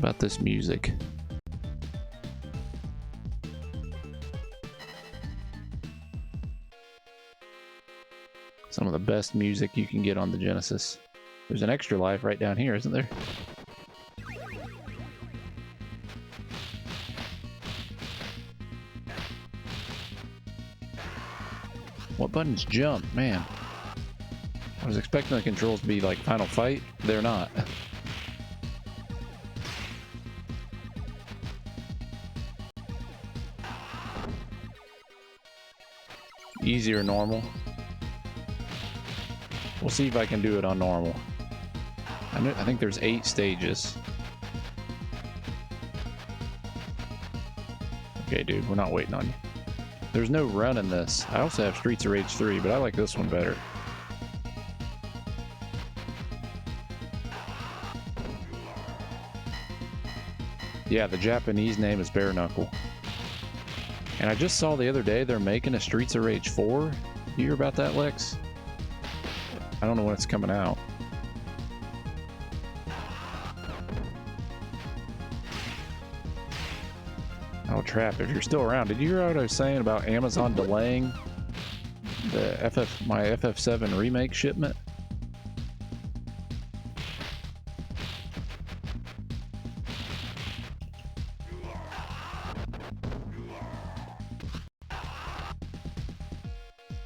about this music? Some of the best music you can get on the Genesis. There's an extra life right down here, isn't there? What buttons jump? Man. I was expecting the controls to be like Final Fight. They're not. Easy or normal? We'll see if I can do it on normal. I think there's 8 stages. Okay, dude, we're not waiting on you. There's no run in this. I also have Streets of Rage 3, but I like this one better. Yeah, the Japanese name is Bare Knuckle. And I just saw the other day they're making a Streets of Rage 4. You hear about that, Lex? I don't know when it's coming out. Oh, Trap, if you're still around, did you hear what I was saying about Amazon delaying the my FF7 remake shipment?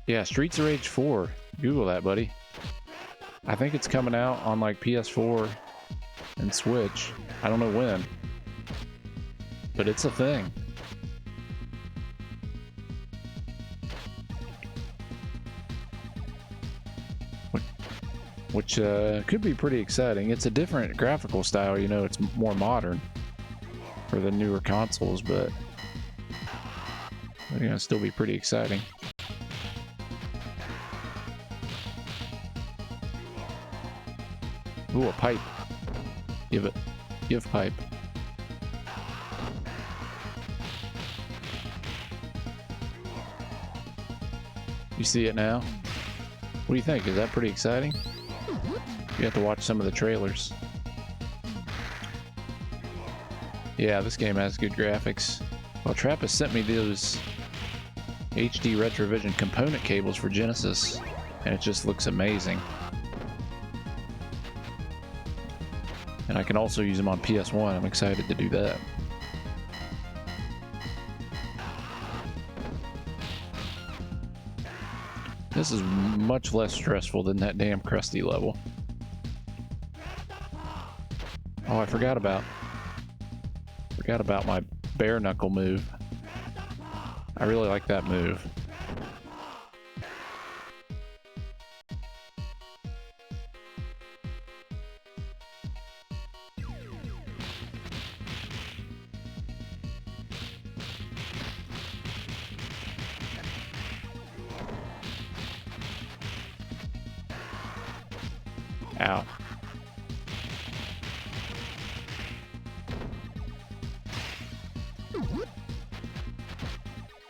Yeah, Streets of Rage 4. Google that, buddy. I think it's coming out on like PS4 and Switch. I don't know when. But it's a thing. Which could be pretty exciting. It's a different graphical style, you know, it's more modern for the newer consoles, but it's gonna still be pretty exciting. Ooh, a pipe. Give it. Give pipe. You see it now? What do you think? Is that pretty exciting? You have to watch some of the trailers. Yeah, this game has good graphics. Well, Trappist sent me those HD Retrovision component cables for Genesis, and it just looks amazing. And I can also use them on PS1. I'm excited to do that. This is much less stressful than that damn Krusty level. Oh, I forgot about my bare knuckle move. I really like that move. Ow.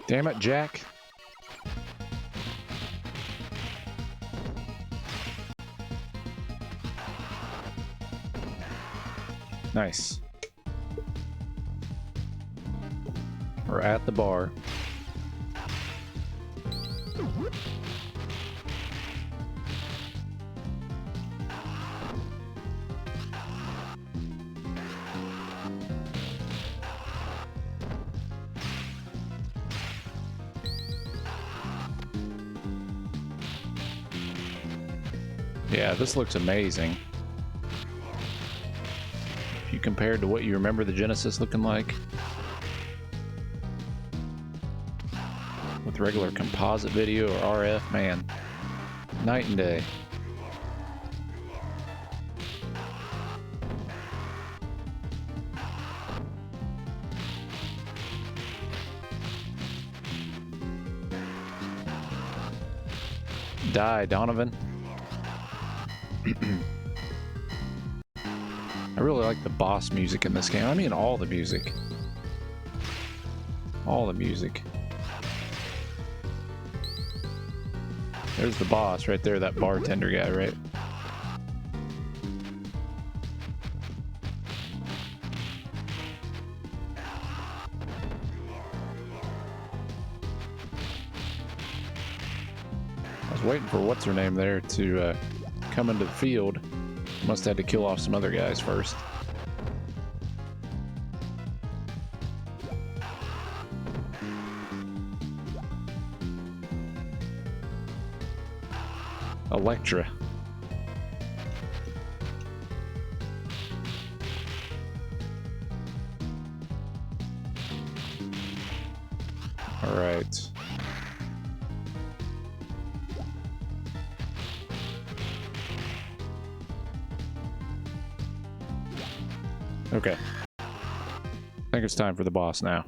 Damn it, Jack. Nice. We're at the bar. Yeah, this looks amazing. If you compared to what you remember the Genesis looking like with regular composite video or RF, man, night and day. Die, Donovan. I really like the boss music in this game. I mean, all the music. All the music. There's the boss right there, that bartender guy, right? waiting for what's her name there to come into the field. Must have had to kill off some other guys first. Electra. All right. Okay. I think it's time for the boss now.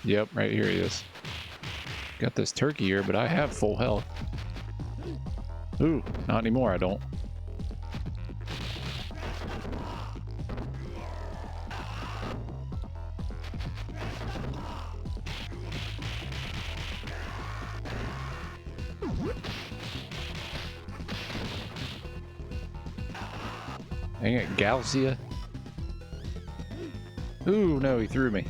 Yep, right here he is. Got this turkey here, but I have full health. Ooh, not anymore, I don't. Dang it, Galcia. Ooh, no, he threw me.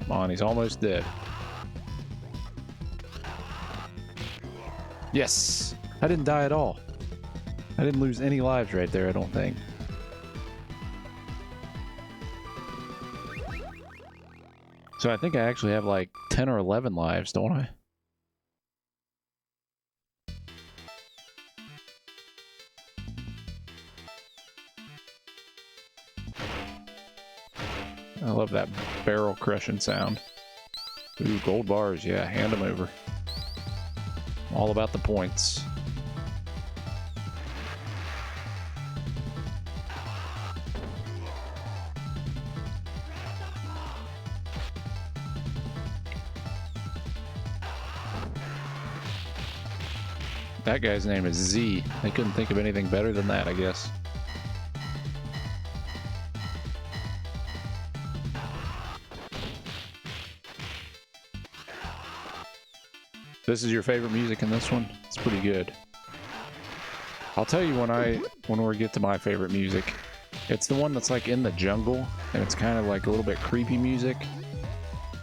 Come on, he's almost dead. Yes! I didn't die at all. I didn't lose any lives right there, I don't think. So I think I actually have like 10 or 11 lives, don't I? I love that barrel crushing sound. Ooh, gold bars, yeah, hand them over. All about the points. That guy's name is Z. They couldn't think of anything better than that, I guess. This is your favorite music in this one? It's pretty good. I'll tell you when we get to my favorite music. It's the one that's like in the jungle, and it's kind of like a little bit creepy music.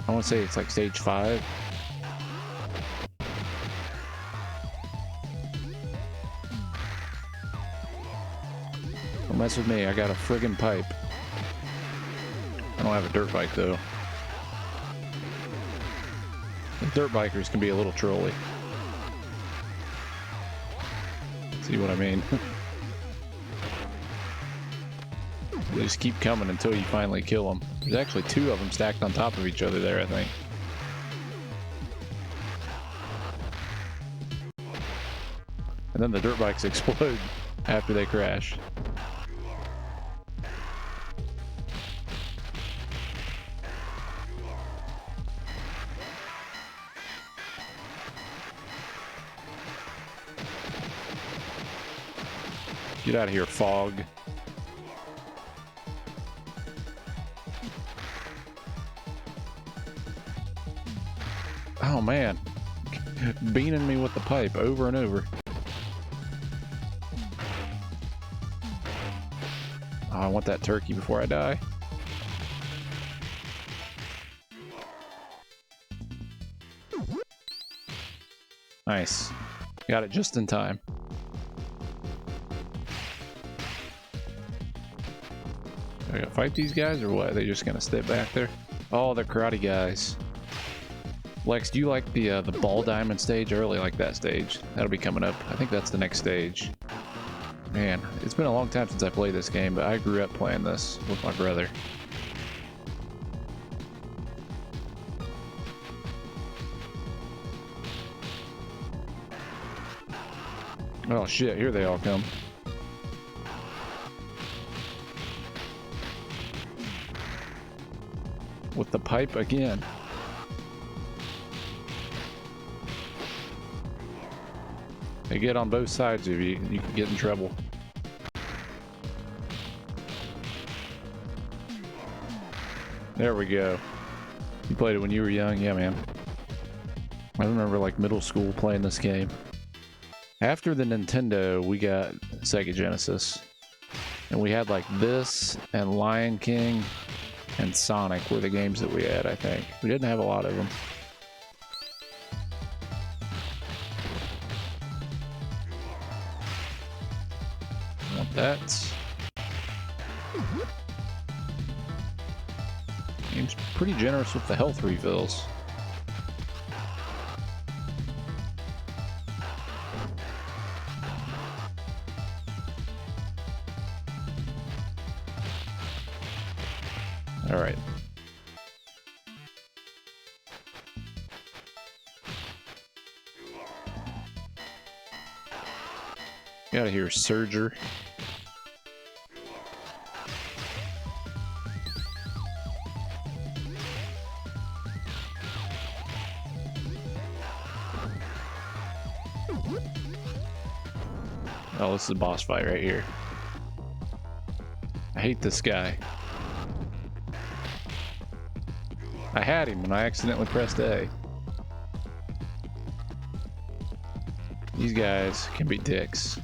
I want to say it's like stage 5. Don't mess with me, I got a friggin' pipe. I don't have a dirt bike though. The dirt bikers can be a little trolly. See what I mean? They just keep coming until you finally kill them. There's actually 2 of them stacked on top of each other there, I think. And then the dirt bikes explode after they crash. Get out of here, fog. Oh man, beaning me with the pipe over and over. Oh, I want that turkey before I die. Nice. Got it just in time. Are we gonna fight these guys or what? Are they just gonna stay back there? Oh, they're karate guys. Lex, do you like the ball diamond stage? I really like that stage. That'll be coming up. I think that's the next stage. Man, it's been a long time since I played this game, but I grew up playing this with my brother. Oh shit, here they all come. With the pipe again. They get on both sides of you, you can get in trouble. There we go. You played it when you were young? Yeah, man. I remember like middle school playing this game. After the Nintendo, we got Sega Genesis. And we had like this and Lion King and Sonic were the games that we had, I think. We didn't have a lot of them. Want that. Game's pretty generous with the health refills. All right. Gotta hear Surger. Oh, this is a boss fight right here. I hate this guy. I had him when I accidentally pressed A. These guys can be dicks.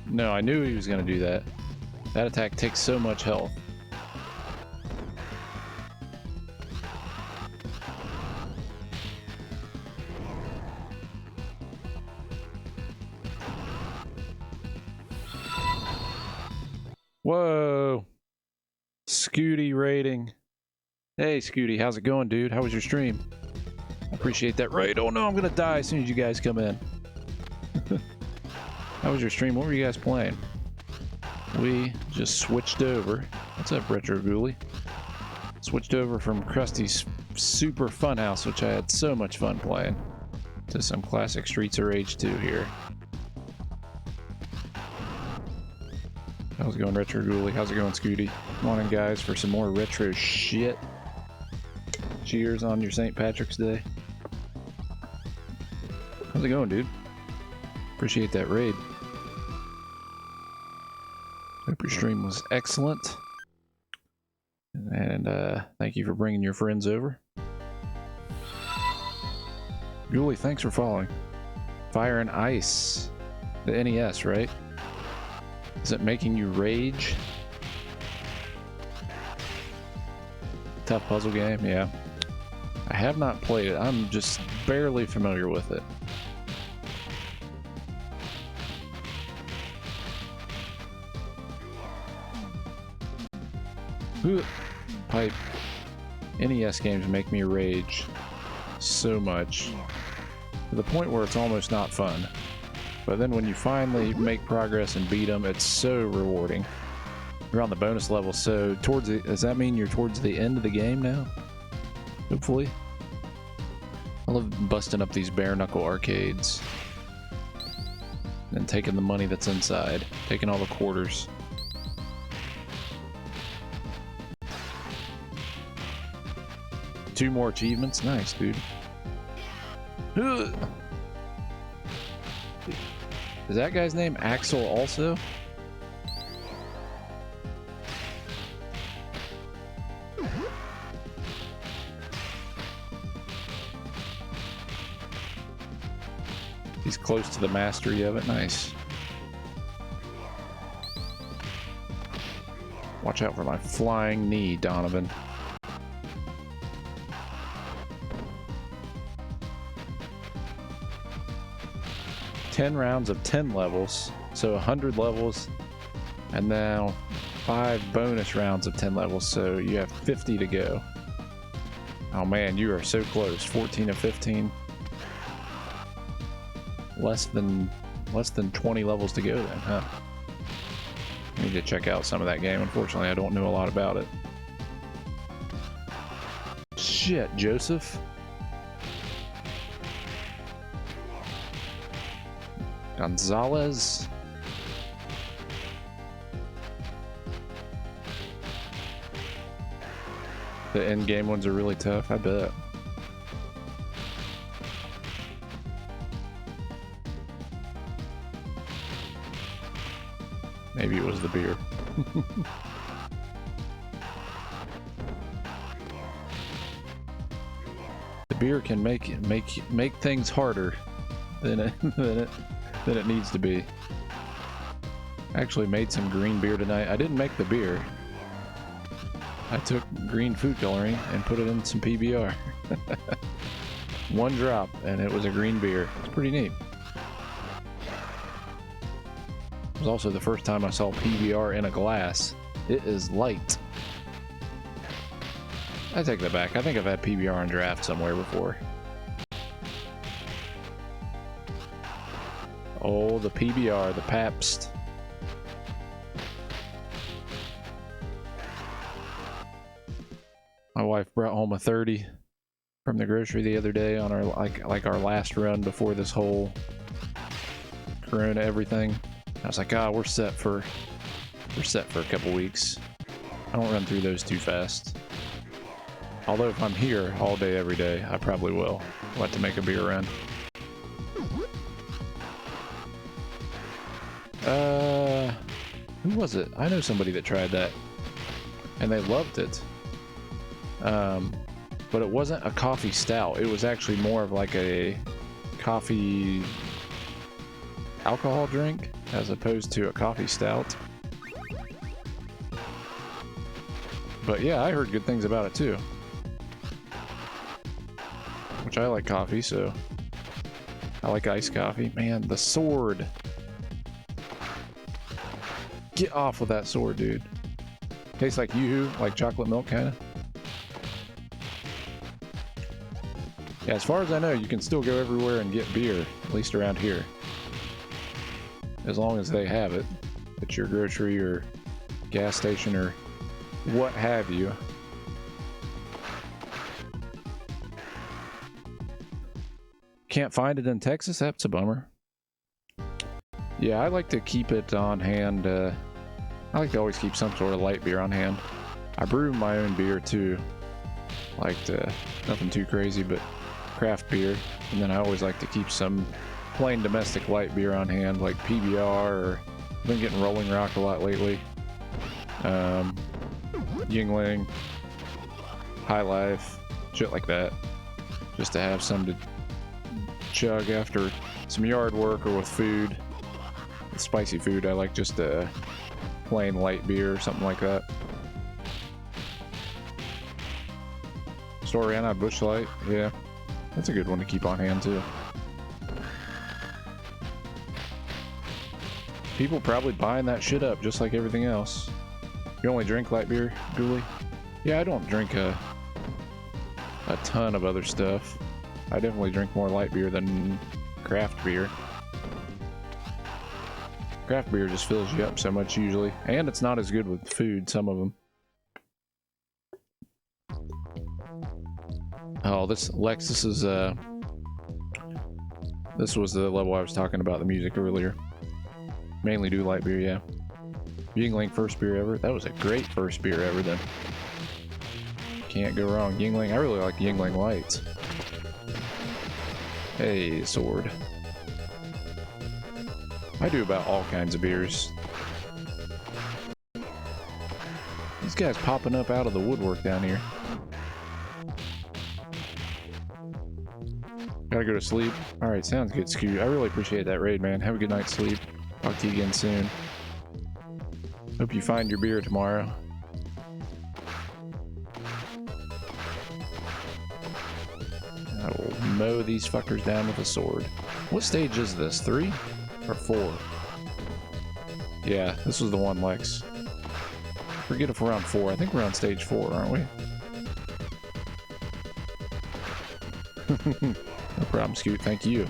No, I knew he was going to do that. That attack takes so much health. Whoa. Scooty rating. Hey, Scooty, how's it going, dude? How was your stream? I appreciate that raid. Oh no, I'm going to die as soon as you guys come in. How was your stream? What were you guys playing? We just switched over. What's up, Retro Ghoulie? Switched over from Krusty's Super Funhouse, which I had so much fun playing, to some classic Streets of Rage 2 here. How's it going, Retro Ghoulie? How's it going, Scooty? Come on in, guys, for some more retro shit. Cheers on your St. Patrick's Day. How's it going, dude? Appreciate that raid. Hope your stream was excellent. And thank you for bringing your friends over. Ghoulie, thanks for following. Fire and Ice. The NES, right? Is it making you rage? Tough puzzle game, yeah. I have not played it. I'm just barely familiar with it. Pipe. NES games make me rage so much, to the point where it's almost not fun. But then when you finally make progress and beat them, it's so rewarding. You're on the bonus level, so towards the, does that mean you're towards the end of the game now? Hopefully. I love busting up these bare knuckle arcades and taking the money that's inside, taking all the quarters. Two more achievements? Nice, dude. Ugh. Is that guy's name Axel also? He's close to the mastery of it. Nice. Watch out for my flying knee, Donovan. $10 rounds of 10 levels, so 100 levels, and now 5 bonus rounds of 10 levels, so you have 50 to go. Oh man, you are so close. 14 of 15. Less than 20 levels to go then, huh? I need to check out some of that game. Unfortunately, I don't know a lot about it. Shit, Joseph. Gonzalez. The end game ones are really tough, I bet. Maybe it was the beer. beer can make things harder than it needs to be. I actually made some green beer tonight. I didn't make the beer. I took green food coloring and put it in some PBR. One drop, and it was a green beer. It's pretty neat. It was also the first time I saw PBR in a glass. It is light. I take that back. I think I've had PBR on draft somewhere before. Oh, the PBR, the Pabst. My wife brought home a 30 from the grocery the other day on our like our last run before this whole Corona everything. I was like, we're set for a couple weeks. I don't run through those too fast. Although if I'm here all day every day, I probably will. I'll have to make a beer run. Who was it? I know somebody that tried that and they loved it. But it wasn't a coffee stout. It was actually more of like a coffee alcohol drink as opposed to a coffee stout. But yeah, I heard good things about it too. Which I like coffee, so I like iced coffee. Man, the sword. Get off with that sword, dude. Tastes like Yoo-hoo, like chocolate milk, kind of. Yeah, as far as I know, you can still go everywhere and get beer, at least around here. As long as they have it at your grocery or gas station or what have you. Can't find it in Texas? That's a bummer. Yeah, I like to keep it on hand. I like to always keep some sort of light beer on hand. I brew my own beer too. Nothing too crazy, but craft beer. And then I always like to keep some plain domestic light beer on hand, like PBR, or I've been getting Rolling Rock a lot lately. Yuengling, High Life, shit like that. Just to have some to chug after some yard work or with food. With spicy food, I like just a plain light beer or something like that. Storiana Busch Light, yeah. That's a good one to keep on hand too. People probably buying that shit up just like everything else. You only drink light beer, Dooley? Yeah, I don't drink a ton of other stuff. I definitely drink more light beer than craft beer. Craft beer just fills you up so much usually, and it's not as good with food, some of them. Oh, this was the level I was talking about the music earlier. Mainly do light beer, yeah. Yuengling first beer ever. That was a great first beer ever then. Can't go wrong. Yuengling, I really like Yuengling Lights. Hey, sword. I do about all kinds of beers. These guys popping up out of the woodwork down here. Gotta go to sleep. Alright, sounds good, Scoot. I really appreciate that raid, man. Have a good night's sleep. Talk to you again soon. Hope you find your beer tomorrow. I will mow these fuckers down with a sword. What stage is this? 3 or 4? Yeah, this was the one, Lex. Forget if we're on 4. I think we're on stage 4, aren't we? No problem, Scoot. Thank you.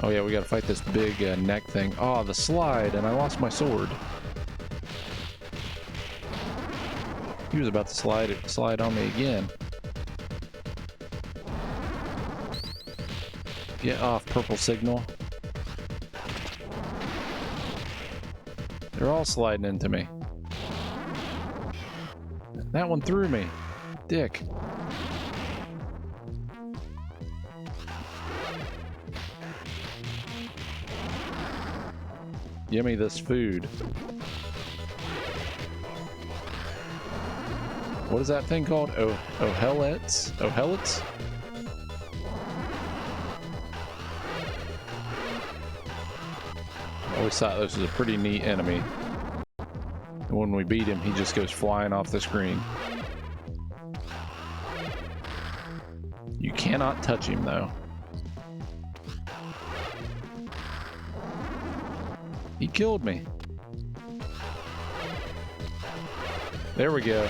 Oh yeah, we gotta fight this big neck thing. Oh, the slide, and I lost my sword. He was about to slide on me again. Get off, purple signal. They're all sliding into me. That one threw me. Dick. Give me this food. What is that thing called? Ohellets? Ohellets? I always thought this was a pretty neat enemy. And when we beat him, he just goes flying off the screen. You cannot touch him, though. He killed me. There we go.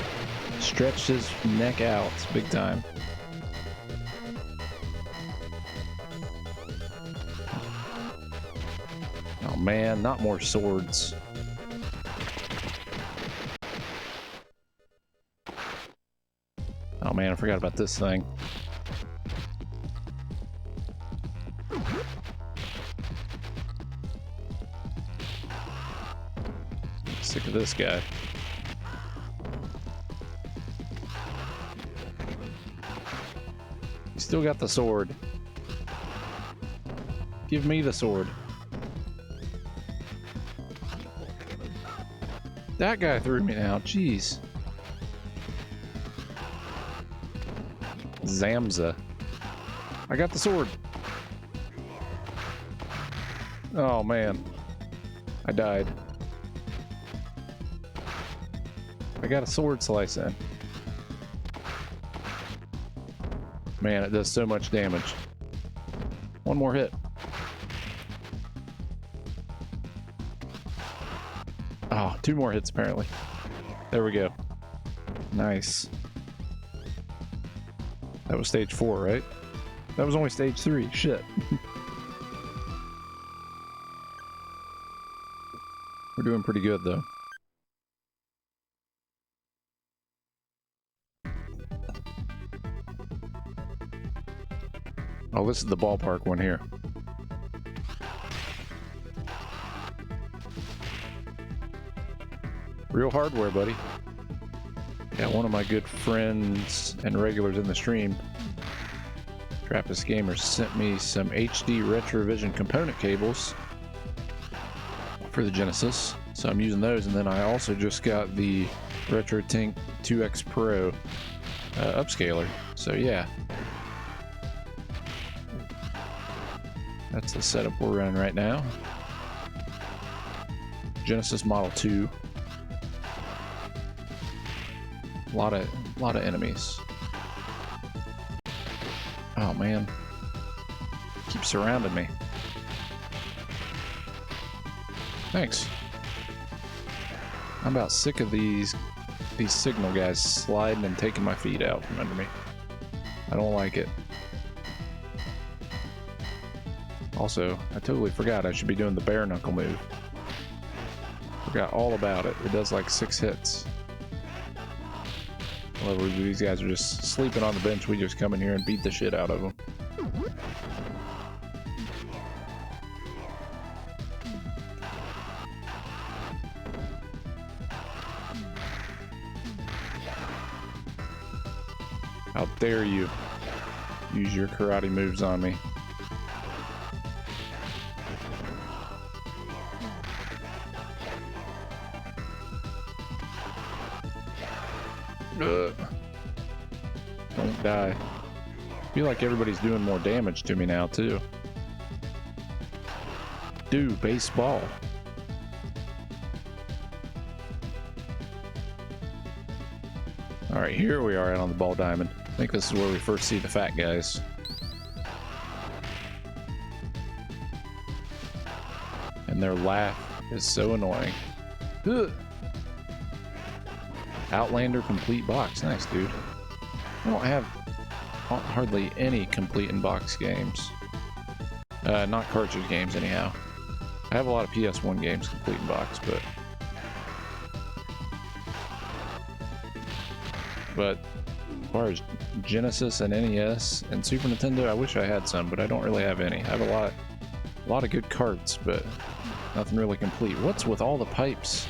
Stretched his neck out big time. Oh man, not more swords. Oh man, I forgot about this thing. Sick of this guy. He still got the sword. Give me the sword. That guy threw me now, jeez. Zamza. I got the sword. Oh man. I died. I got a sword slice in. Man, it does so much damage. One more hit. Oh, 2 more hits apparently. There we go. Nice. That was stage 4, right? That was only stage 3. Shit. We're doing pretty good though. Oh, this is the ballpark one here. Real hardware, buddy. Yeah, one of my good friends and regulars in the stream, Trappist Gamer, sent me some HD Retrovision component cables for the Genesis. So I'm using those, and then I also just got the RetroTink 2X Pro upscaler. So yeah. That's the setup we're running right now. Genesis Model 2. A lot of enemies. Oh man. Keep surrounding me. Thanks. I'm about sick of these signal guys sliding and taking my feet out from under me. I don't like it. Also, I totally forgot I should be doing the bare knuckle move. Forgot all about it. It does like 6 hits. However, these guys are just sleeping on the bench. We just come in here and beat the shit out of them. How dare you use your karate moves on me. Don't die. I feel like everybody's doing more damage to me now, too. Do baseball. Alright, here we are out on the ball diamond. I think this is where we first see the fat guys. And their laugh is so annoying. Ugh. Outlander complete box. Nice, dude. I don't have hardly any complete in box games. Not cartridge games, anyhow. I have a lot of PS1 games complete in box, but as far as Genesis and NES and Super Nintendo, I wish I had some, but I don't really have any. I have a lot of good carts, but nothing really complete. What's with all the pipes?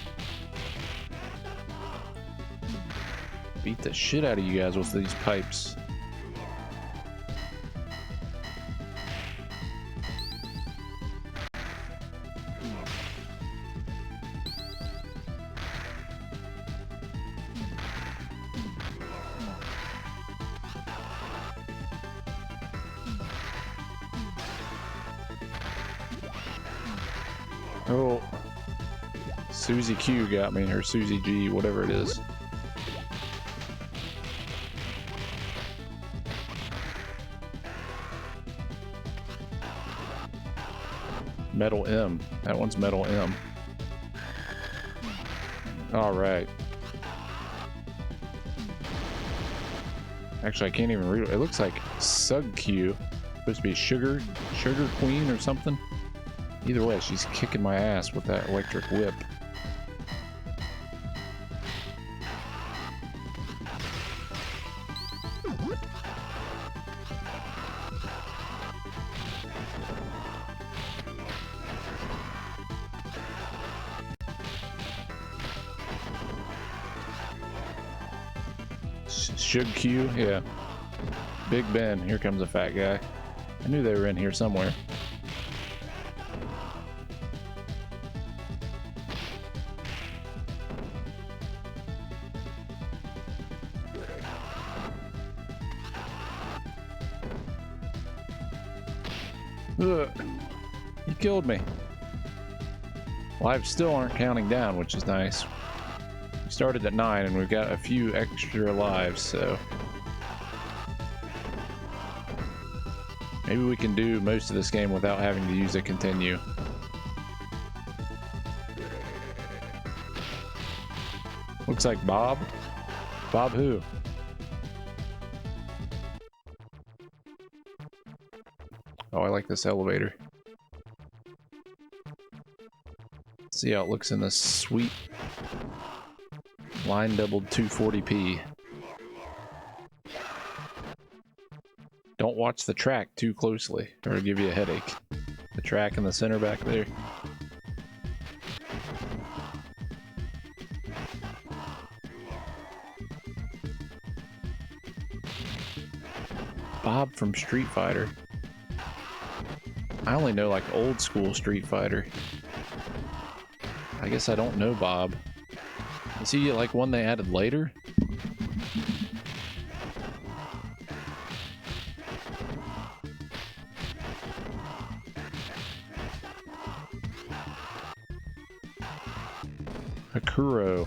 Beat the shit out of you guys with these pipes. Oh, Susie Q got me, or Susie G, whatever it is. Metal M. That one's Metal M. All right. Actually, I can't even read it. It looks like Sug Q. Supposed to be Sugar Queen or something. Either way, she's kicking my ass with that electric whip. Shug Q, yeah. Big Ben, here comes a fat guy. I knew they were in here somewhere. Ugh. You killed me. Lives still aren't counting down, which is nice. We started at 9 and we've got a few extra lives, so maybe we can do most of this game without having to use a continue. Looks like Bob. Bob who? Oh, I like this elevator. Let's see how it looks in this sweet line doubled 240p. Don't watch the track too closely or it'll give you a headache. The track in the center back there. Bob from Street Fighter. I only know like old school Street Fighter. I guess I don't know Bob. Is he like one they added later? Hakuro.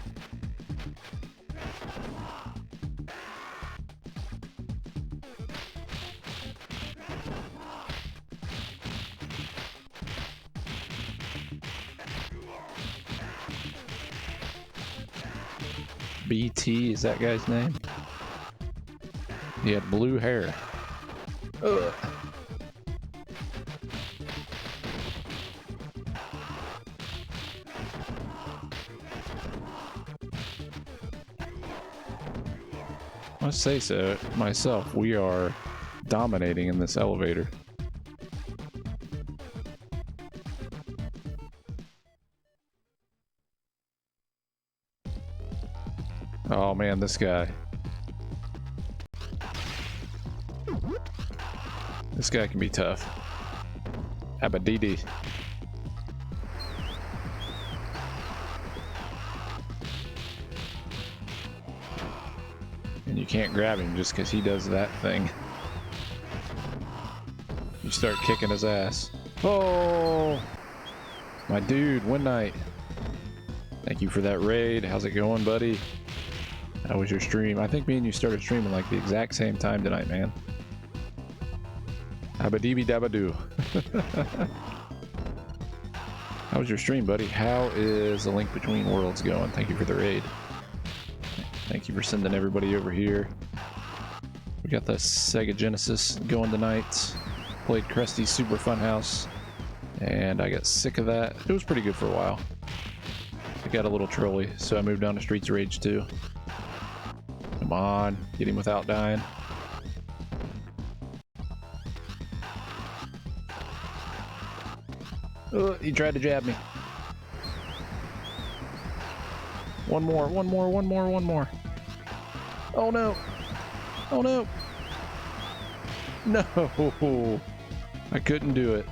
BT is that guy's name? He had blue hair. Ugh. I must say so myself, we are dominating in this elevator. Oh man, this guy. This guy can be tough. Abadidi. And you can't grab him just because he does that thing. You start kicking his ass. Oh! My dude, One Night. Thank you for that raid. How's it going, buddy? How was your stream? I think me and you started streaming like the exact same time tonight, man. Abadibi dabadoo. How was your stream, buddy? How is The Link Between Worlds going? Thank you for the raid. Thank you for sending everybody over here. We got the Sega Genesis going tonight. Played Krusty's Super Fun House, and I got sick of that. It was pretty good for a while. I got a little trolly, so I moved on to Streets of Rage 2. Come on, get him without dying. He tried to jab me. One more, one more, one more, one more. Oh no. Oh no. No. I couldn't do it.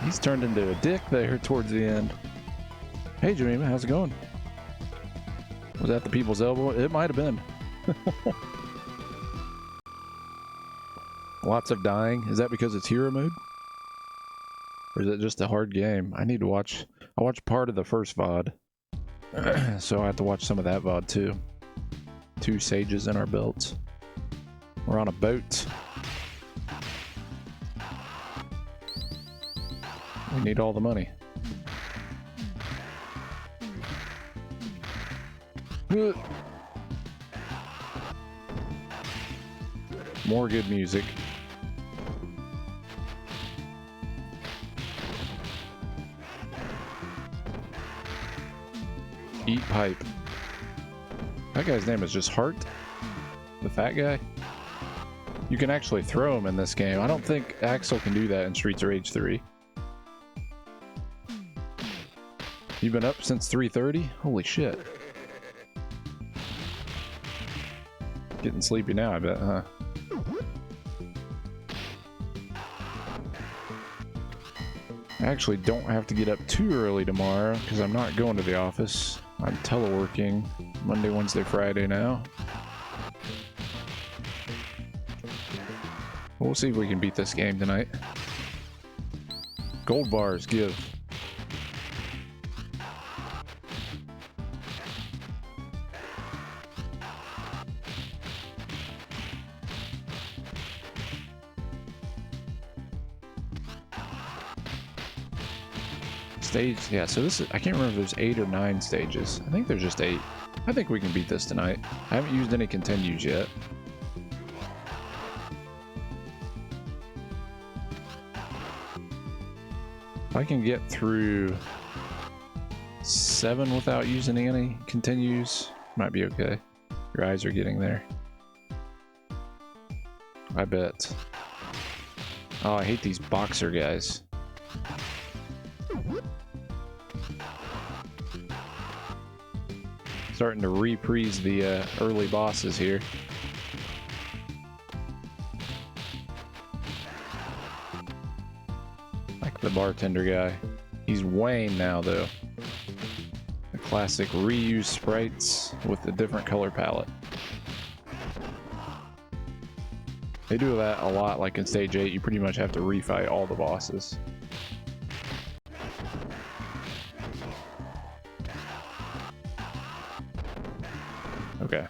He's turned into a dick there towards the end. Hey Jemima, how's it going? Was that the people's elbow? It might have been. Lots of dying. Is that because it's hero mode? Or is it just a hard game? I need to watch. I watched part of the first VOD. So I have to watch some of that VOD too. 2 sages in our belts. We're on a boat. We need all the money. More good music. Eat pipe. That guy's name is just Hart? The fat guy? You can actually throw him in this game. I don't think Axel can do that in Streets of Rage 3. You've been up since 3:30? Holy shit. Getting sleepy now, I bet, huh? I actually don't have to get up too early tomorrow because I'm not going to the office. I'm teleworking Monday, Wednesday, Friday now. We'll see if we can beat this game tonight. Gold bars, give. Stage, yeah, so this is, I can't remember if there's 8 or 9 stages. I think there's just 8. I think we can beat this tonight. I haven't used any continues yet. If I can get through 7 without using any continues, might be okay. Your eyes are getting there. I bet. Oh, I hate these boxer guys. Starting to reprise the early bosses here. Like the bartender guy. He's Wayne now, though. The classic reuse sprites with a different color palette. They do that a lot, like in Stage 8, you pretty much have to refight all the bosses. Okay.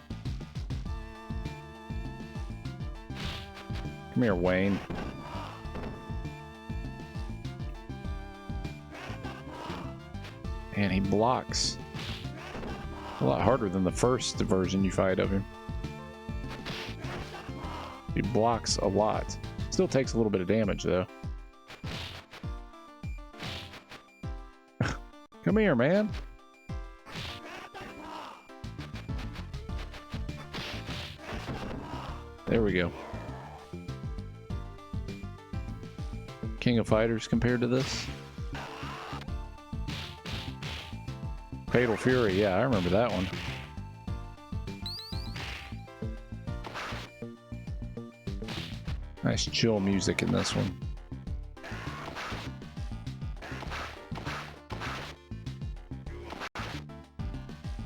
Come here, Wayne. And he blocks. A lot harder than the first version you fight of him. He blocks a lot. Still takes a little bit of damage, though. Come here, man. There we go. King of Fighters compared to this. Fatal Fury, yeah, I remember that one. Nice chill music in this one.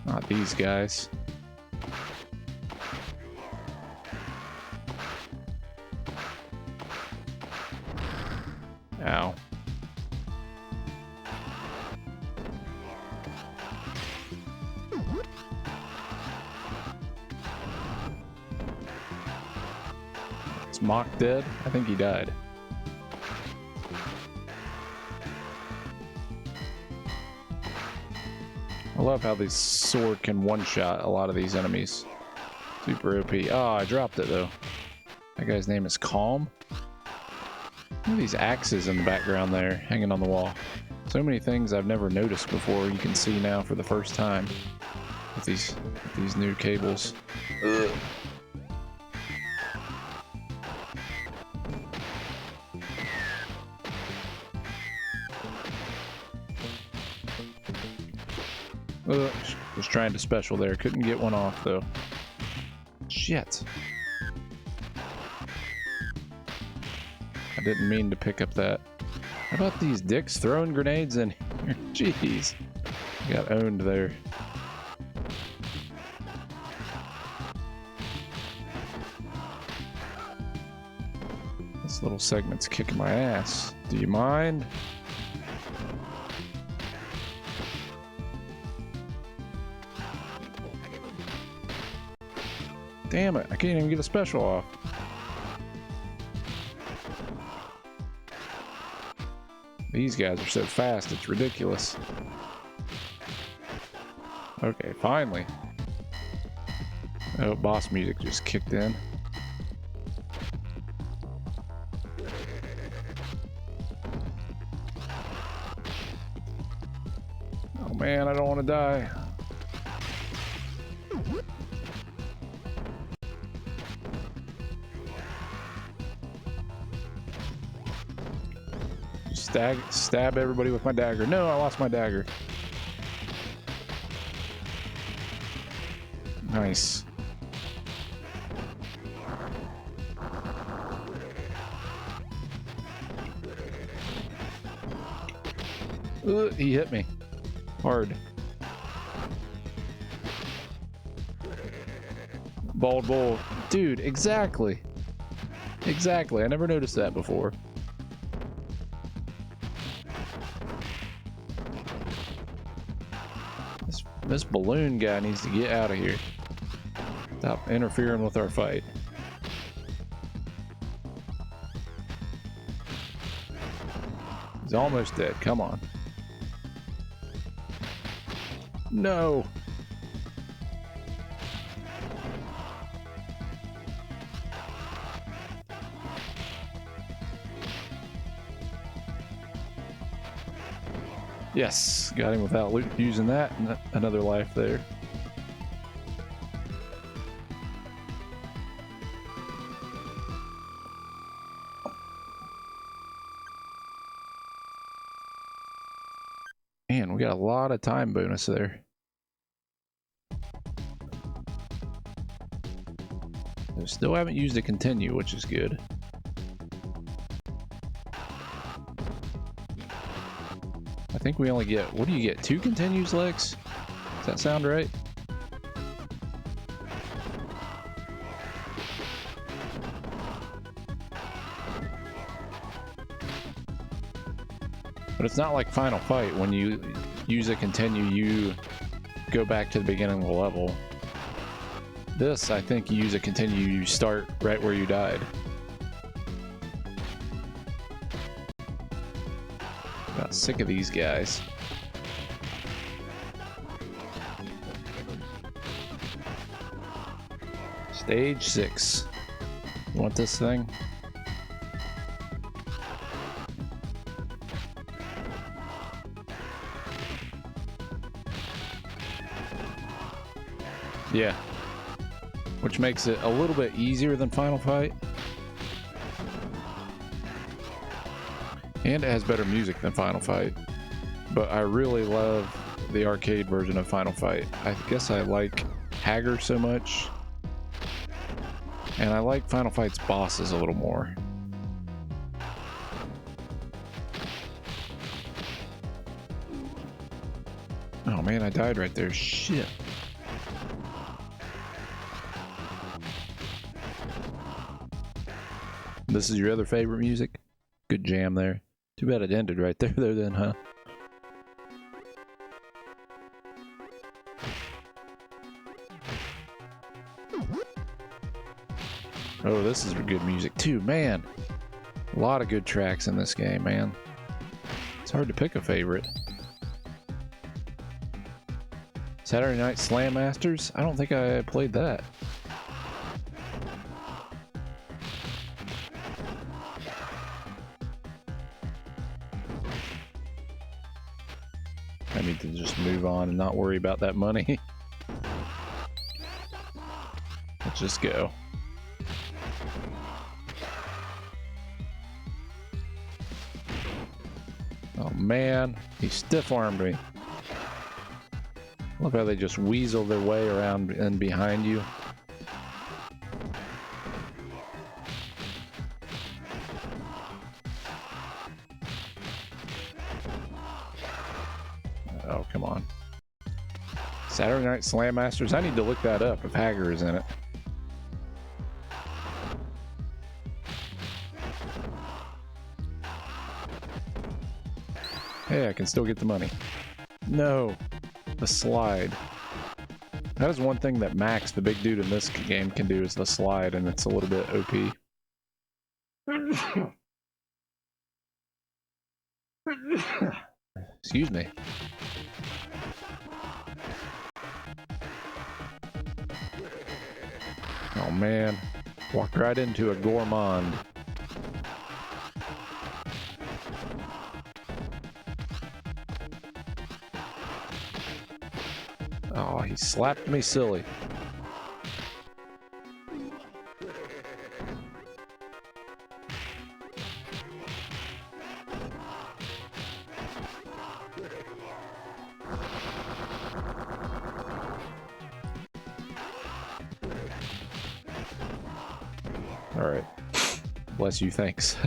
Not these guys. Ow. Is Mock dead? I think he died. I love how this sword can one-shot a lot of these enemies. Super OP. Oh, I dropped it though. That guy's name is Calm. Look at these axes in the background there, hanging on the wall. So many things I've never noticed before you can see now for the first time with these new cables. Ugh. Was trying to special there. Couldn't get one off though. Shit. I didn't mean to pick up that. How about these dicks throwing grenades in here? Jeez. Got owned there. This little segment's kicking my ass. Do you mind? Damn it, I can't even get a special off. These guys are so fast, it's ridiculous. Okay, finally. Oh, boss music just kicked in. Oh man, I don't want to die. Stab everybody with my dagger. No, I lost my dagger. Nice. He hit me hard. Bald bull. Dude, exactly. Exactly. I never noticed that before. This balloon guy needs to get out of here. Stop interfering with our fight. He's almost dead. Come on. No. Yes, got him without using that. Another life there. Man, we got a lot of time bonus there. We still haven't used a continue, which is good. I think we only get, what do you get? 2 continues, Lex? Does that sound right? But it's not like Final Fight. When you use a continue, you go back to the beginning of the level. This, I think you use a continue, you start right where you died. Got sick of these guys. Stage 6. You want this thing? Yeah. Which makes it a little bit easier than Final Fight. And it has better music than Final Fight. But I really love the arcade version of Final Fight. I guess I like Hager so much. And I like Final Fight's bosses a little more. Oh man, I died right there. Shit. This is your other favorite music? Good jam there. Too bad it ended right there though then, huh? Oh, this is good music too, man. A lot of good tracks in this game, man. It's hard to pick a favorite. Saturday Night Slam Masters? I don't think I played that. I need to just move on and not worry about that money. Let's just go. Oh man, he stiff-armed me. Look how they just weasel their way around and behind you. Oh, come on. Saturday Night Slam Masters? I need to look that up if Hager is in it. Hey, I can still get the money. No, the slide. That is one thing that Max, the big dude in this game, can do, is the slide, and it's a little bit OP. Excuse me. Oh man, walked right into a gourmand. Oh, he slapped me silly. All right. Bless you, thanks.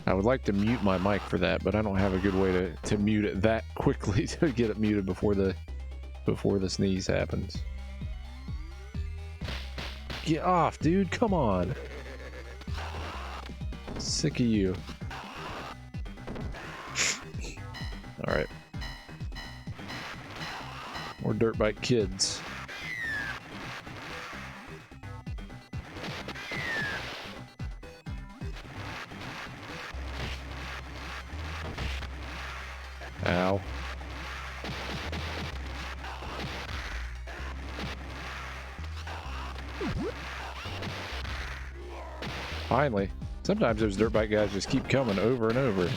I would like to mute my mic for that, but I don't have a good way to mute it that quickly to get it muted before the sneeze happens. Get off, dude, come on. Sick of you. Alright. More dirt bike kids. Ow. Finally. Sometimes those dirt bike guys just keep coming over and over.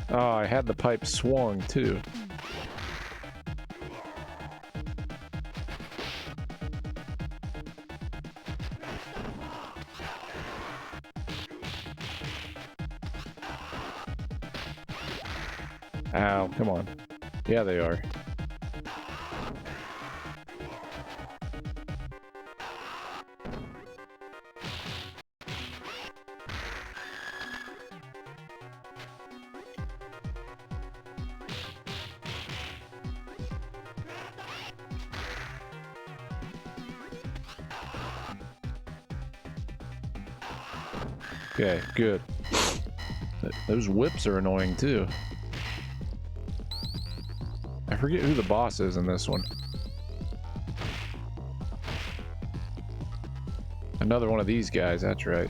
Oh, I had the pipe swung too. Ow, come on. Yeah, they are. Okay, good. Those whips are annoying too. I forget who the boss is in this one. Another one of these guys, that's right.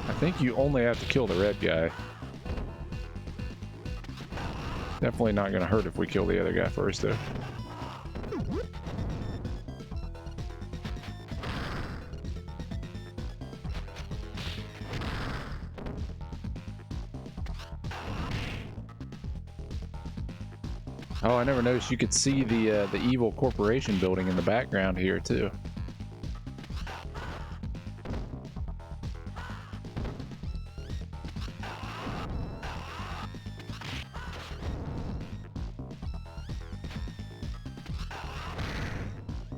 I think you only have to kill the red guy. Definitely not gonna hurt if we kill the other guy first, though. Oh, I never noticed you could see the evil corporation building in the background here too.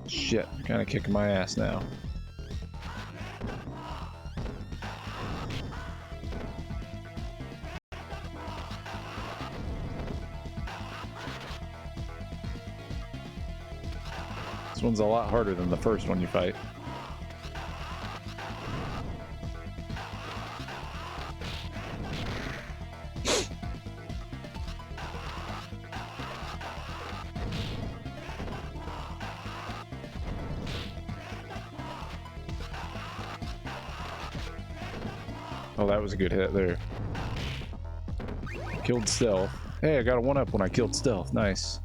Shit, kind of kicking my ass now. This one's a lot harder than the first one you fight. Oh, that was a good hit there. Killed Stealth. Hey, I got a 1-up when I killed Stealth. Nice.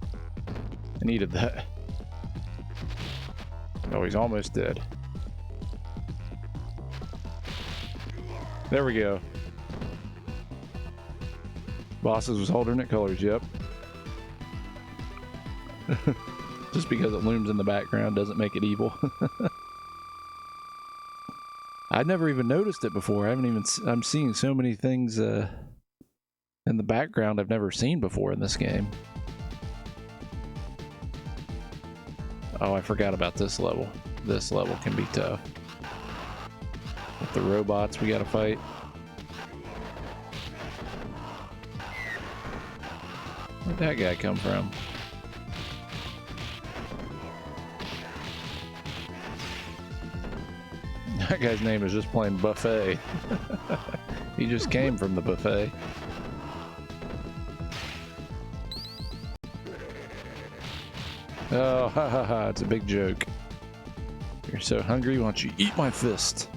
I needed that. Oh, he's almost dead. There we go. Bosses was alternate colors, yep. Just because it looms in the background doesn't make it evil. I'd never even noticed it before. I haven't even. I'm seeing so many things in the background I've never seen before in this game. Oh, I forgot about this level. This level can be tough. With the robots we gotta fight. Where'd that guy come from? That guy's name is just plain Buffet. He just came from the buffet. Oh, ha ha ha, it's a big joke. You're so hungry, why don't you eat my fist?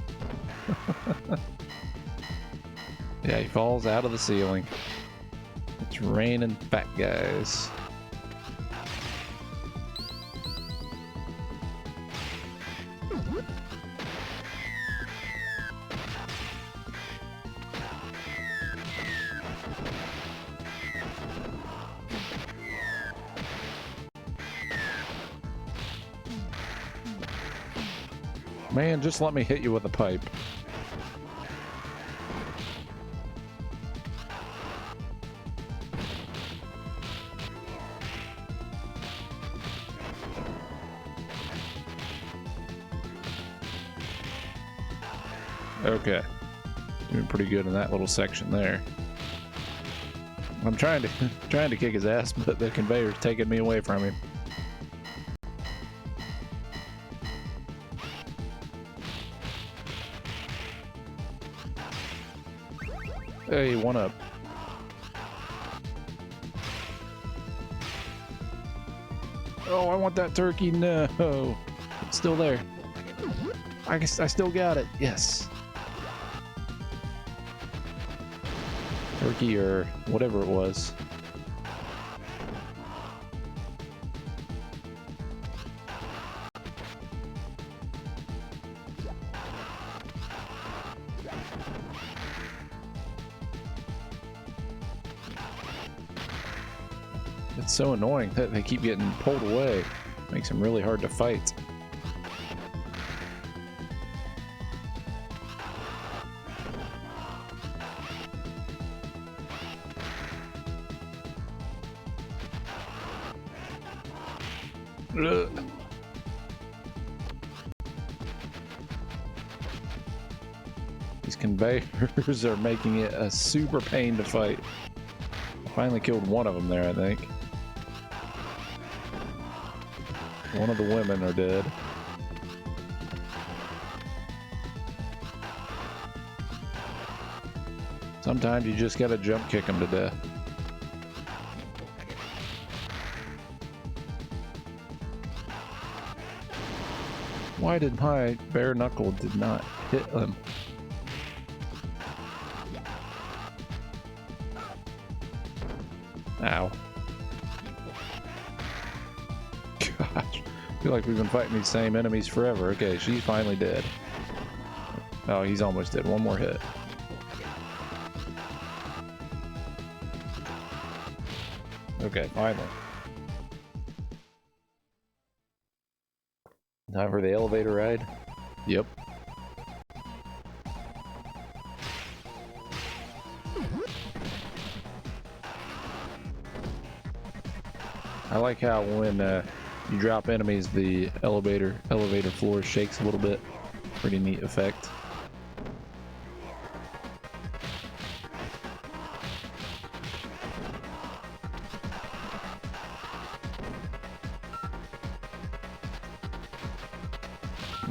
Yeah, he falls out of the ceiling. It's raining fat guys. Man, just let me hit you with a pipe. Okay. Doing pretty good in that little section there. I'm trying to kick his ass, but the conveyor's taking me away from him. Hey, one up. Oh, I want that turkey. No. It's still there. I guess I still got it. Yes. Turkey or whatever it was. It's so annoying that they keep getting pulled away. Makes them really hard to fight. Ugh. These conveyors are making it a super pain to fight. I finally killed one of them there, I think. One of the women are dead. Sometimes you just gotta jump kick them to death. Why did my bare knuckle did not hit them? Ow. Gosh. I feel like we've been fighting these same enemies forever. Okay, she's finally dead. Oh, he's almost dead. One more hit. Okay, finally. Time for the elevator ride? Yep. I like how when you drop enemies, the elevator floor shakes a little bit. Pretty neat effect.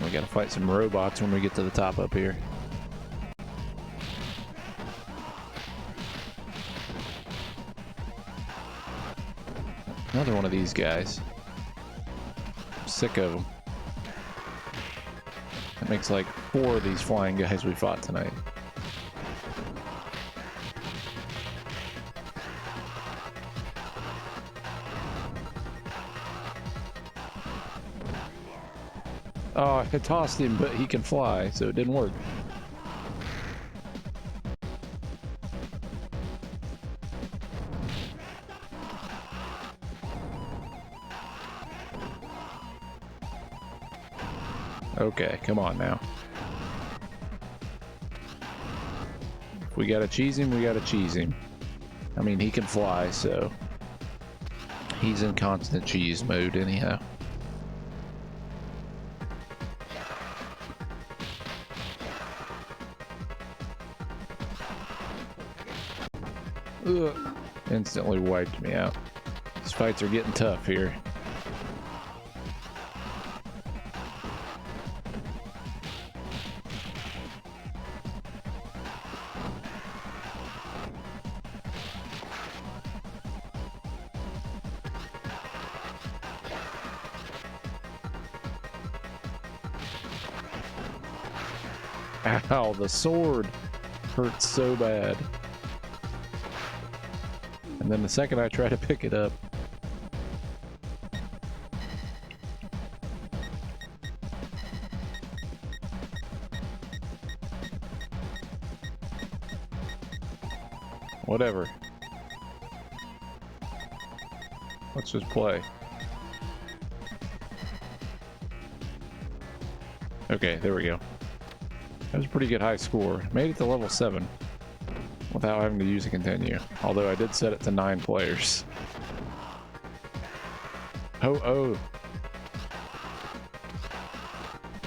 We gotta fight some robots when we get to the top up here. Another one of these guys. I'm sick of them. That makes like 4 of these flying guys we fought tonight. Oh, I tossed him, but he can fly, so it didn't work. Okay, come on now. If we gotta cheese him, we gotta cheese him. I mean, he can fly, so he's in constant cheese mode anyhow. Ugh. Instantly wiped me out. These fights are getting tough here. Ow, the sword hurts so bad. And then the second I try to pick it up, whatever. Let's just play. Okay, there we go. That was a pretty good high score. Made it to level 7 without having to use a continue. Although I did set it to 9 players. Oh.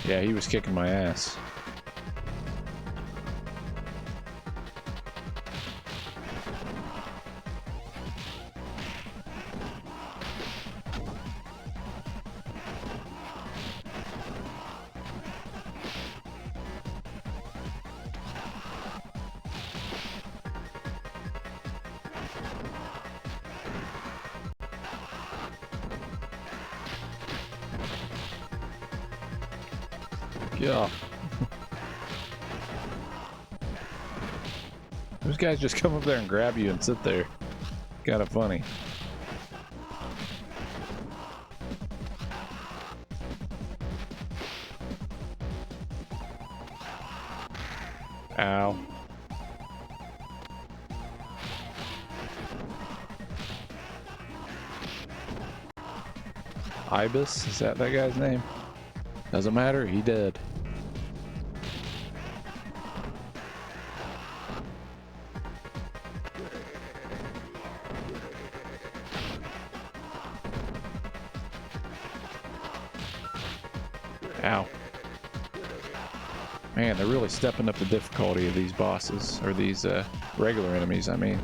Yeah, he was kicking my ass. Yeah. Those guys just come up there and grab you and sit there. Kind of funny. Ow. Ibis? Is that guy's name? Doesn't matter, he dead. Ow. Man, they're really stepping up the difficulty of these bosses, or these regular enemies, I mean.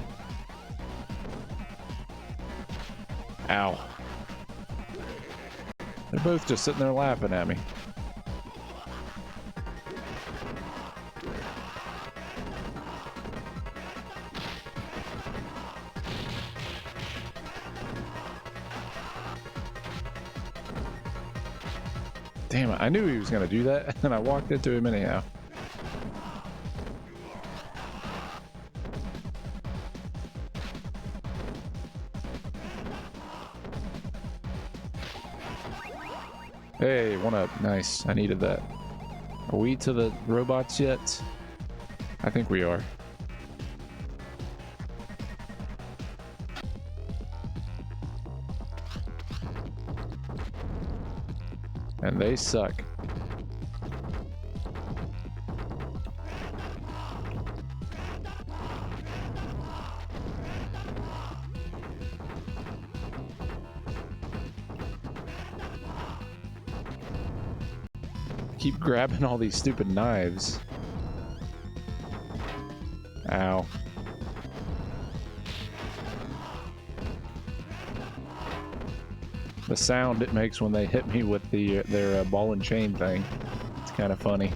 Ow. They're both just sitting there laughing at me. Damn it, I knew he was gonna do that, and I walked into him anyhow. Hey, 1 up. Nice. I needed that. Are we to the robots yet? I think we are. And they suck. Keep grabbing all these stupid knives. Ow. The sound it makes when they hit me with their ball and chain thing. It's kind of funny.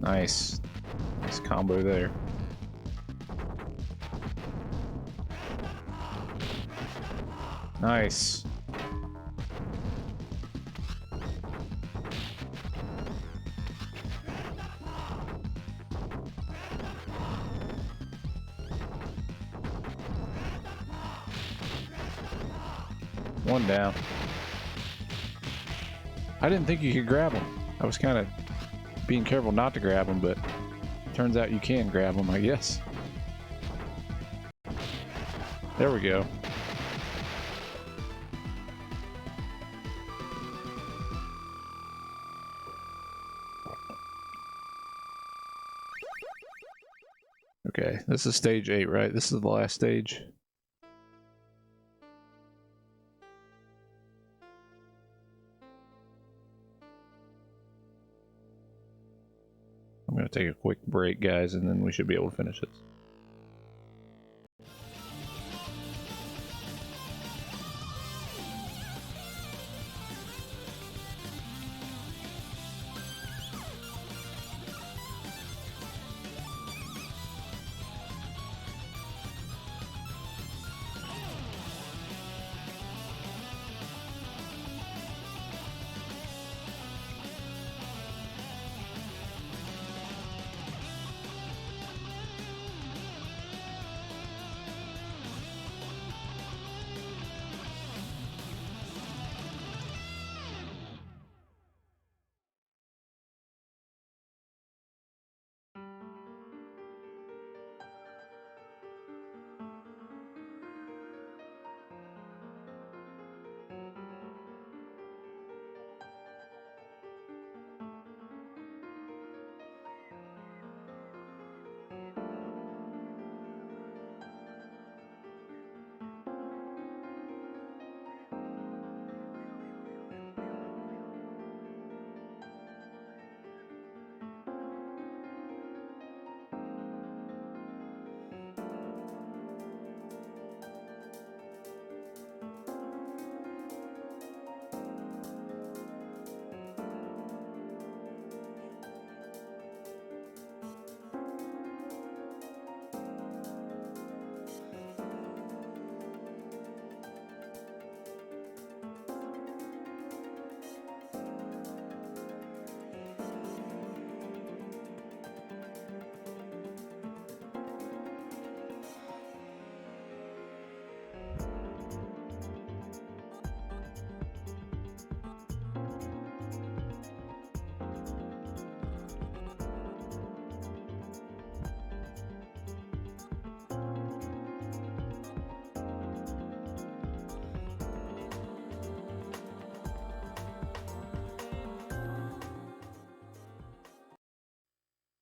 Nice. Nice combo there. Nice. One down. I didn't think you could grab him. I was kind of being careful not to grab him, but turns out you can grab him, I guess. There we go. Okay, this is stage 8, right? This is the last stage. I'm going to take a quick break, guys, and then we should be able to finish this.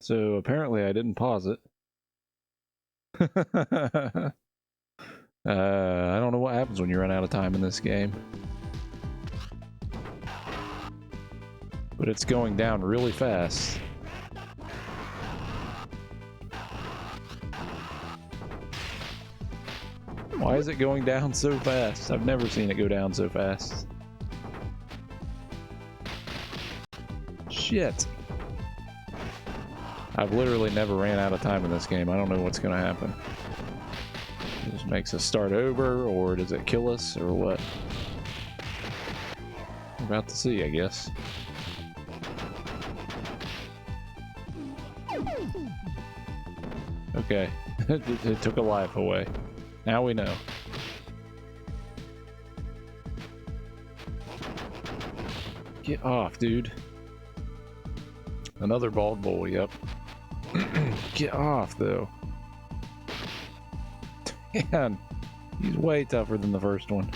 So apparently I didn't pause it. I don't know what happens when you run out of time in this game. But it's going down really fast. Why is it going down so fast? I've never seen it go down so fast. Shit. I've literally never ran out of time in this game. I don't know what's going to happen. It just makes us start over, or does it kill us, or what? We're about to see, I guess. Okay, it took a life away. Now we know. Get off, dude. Another bald boy, yep. Get off, though. Man, he's way tougher than the first one.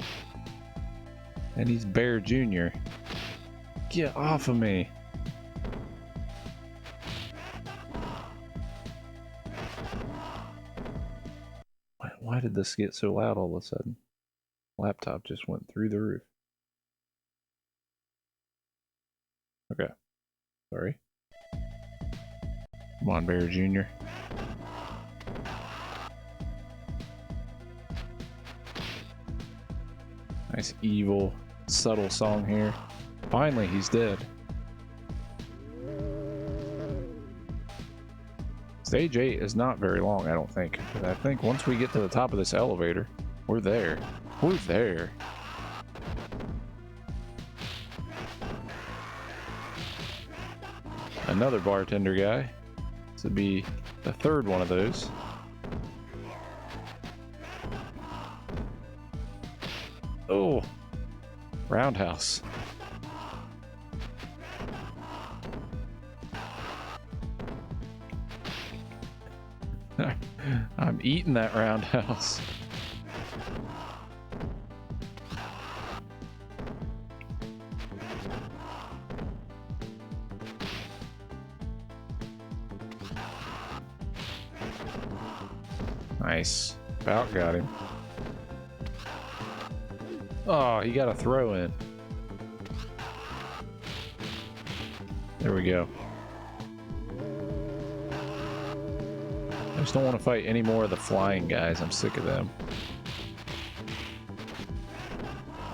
And he's Bear Jr. Get off of me. Why did this get so loud all of a sudden? Laptop just went through the roof. Okay. Sorry. Come on, Bear Jr. Nice, evil, subtle song here. Finally, he's dead. Stage 8 is not very long, I don't think. But I think once we get to the top of this elevator, we're there. We're there. Another bartender guy. This would be the third one of those. Oh, roundhouse. I'm eating that roundhouse. Nice. About got him. Oh, he got a throw in. There we go. I just don't want to fight any more of the flying guys. I'm sick of them.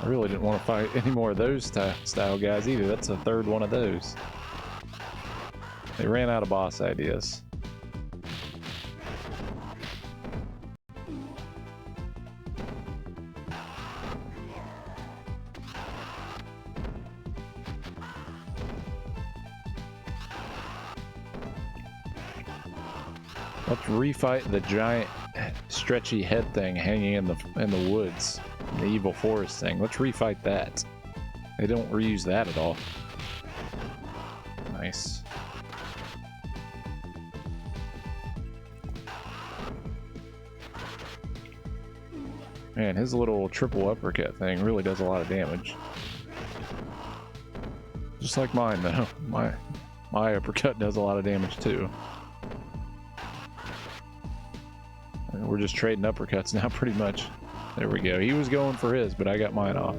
I really didn't want to fight any more of those style guys either. That's the third one of those. They ran out of boss ideas. Let's refight the giant stretchy head thing hanging in the woods. The evil forest thing. Let's refight that. They don't reuse that at all. Nice. Man, his little triple uppercut thing really does a lot of damage. Just like mine though. My uppercut does a lot of damage too. And we're just trading uppercuts now pretty much. There we go. He was going for his, but I got mine off.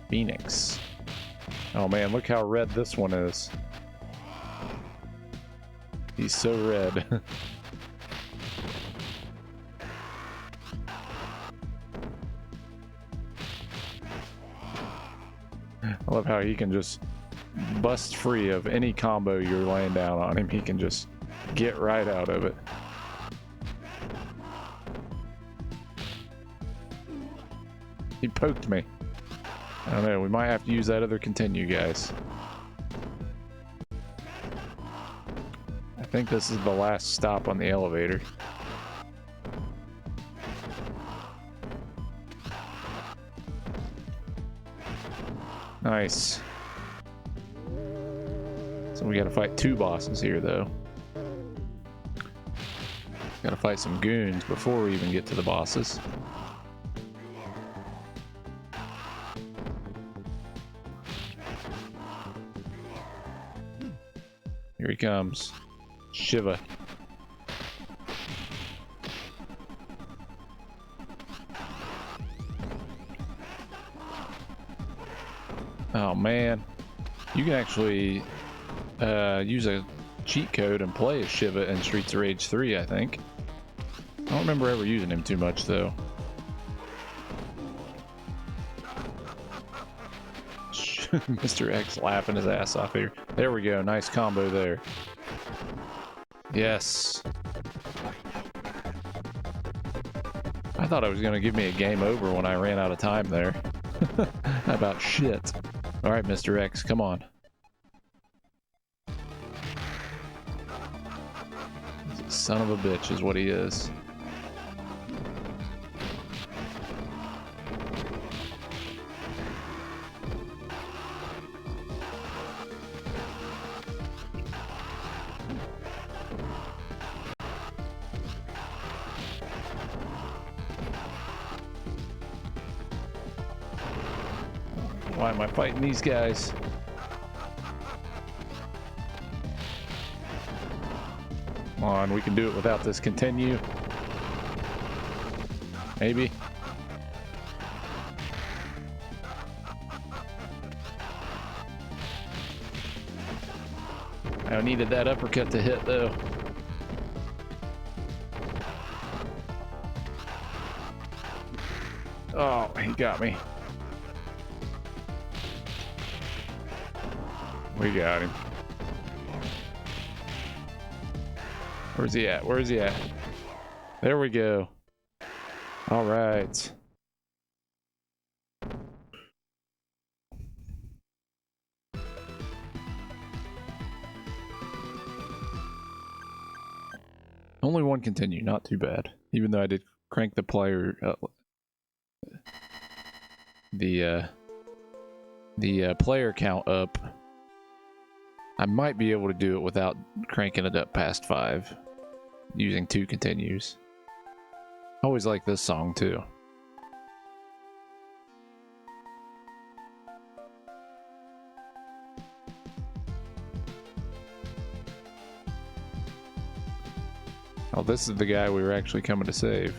Phoenix. Oh man, look how red this one is. He's so red. I love how he can just bust free of any combo you're laying down on him. He can just get right out of it. He poked me. I don't know, we might have to use that other continue, guys. I think this is the last stop on the elevator. Nice. So we gotta fight 2 bosses here, though. Gotta fight some goons before we even get to the bosses. Here he comes. Shiva. Oh man, you can actually use a cheat code and play as Shiva in Streets of Rage 3, I think. I don't remember ever using him too much though. Mr. X laughing his ass off here. There we go, nice combo there. Yes. I thought it was gonna give me a game over when I ran out of time there. How about shit? Alright, Mr. X, come on. Son of a bitch is what he is. Why am I fighting these guys? Come on, we can do it without this continue. Maybe. I needed that uppercut to hit though. Oh, he got me. We got him. Where's he at? Where's he at? There we go. All right. Only one continue, not too bad. Even though I did crank the player the player count up. I might be able to do it without cranking it up past 5, using 2 continues. I always like this song too. Oh, this is the guy we were actually coming to save.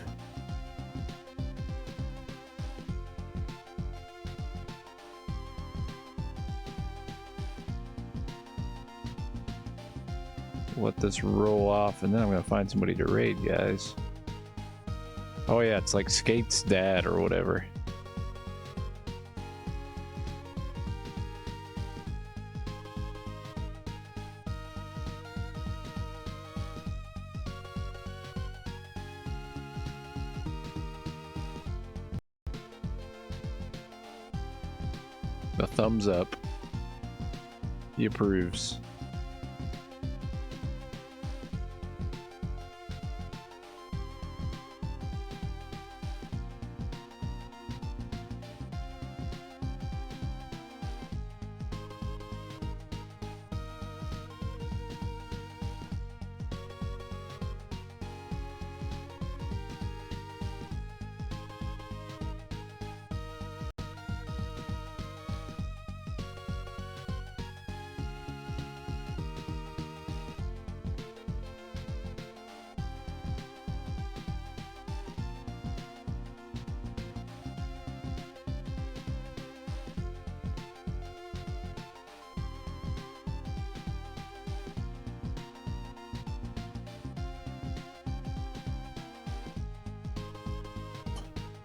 Let this roll off, and then I'm gonna find somebody to raid, guys. Oh yeah, it's like Skate's dad or whatever. A thumbs up. He approves.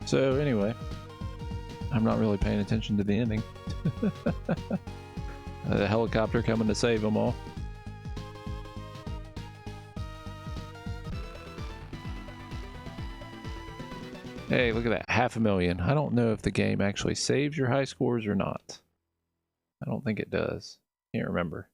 So anyway, I'm not really paying attention to the ending. The helicopter coming to save them all. Hey, look at that, 500,000. I don't know if the game actually saves your high scores or not. I don't think it does. Can't remember.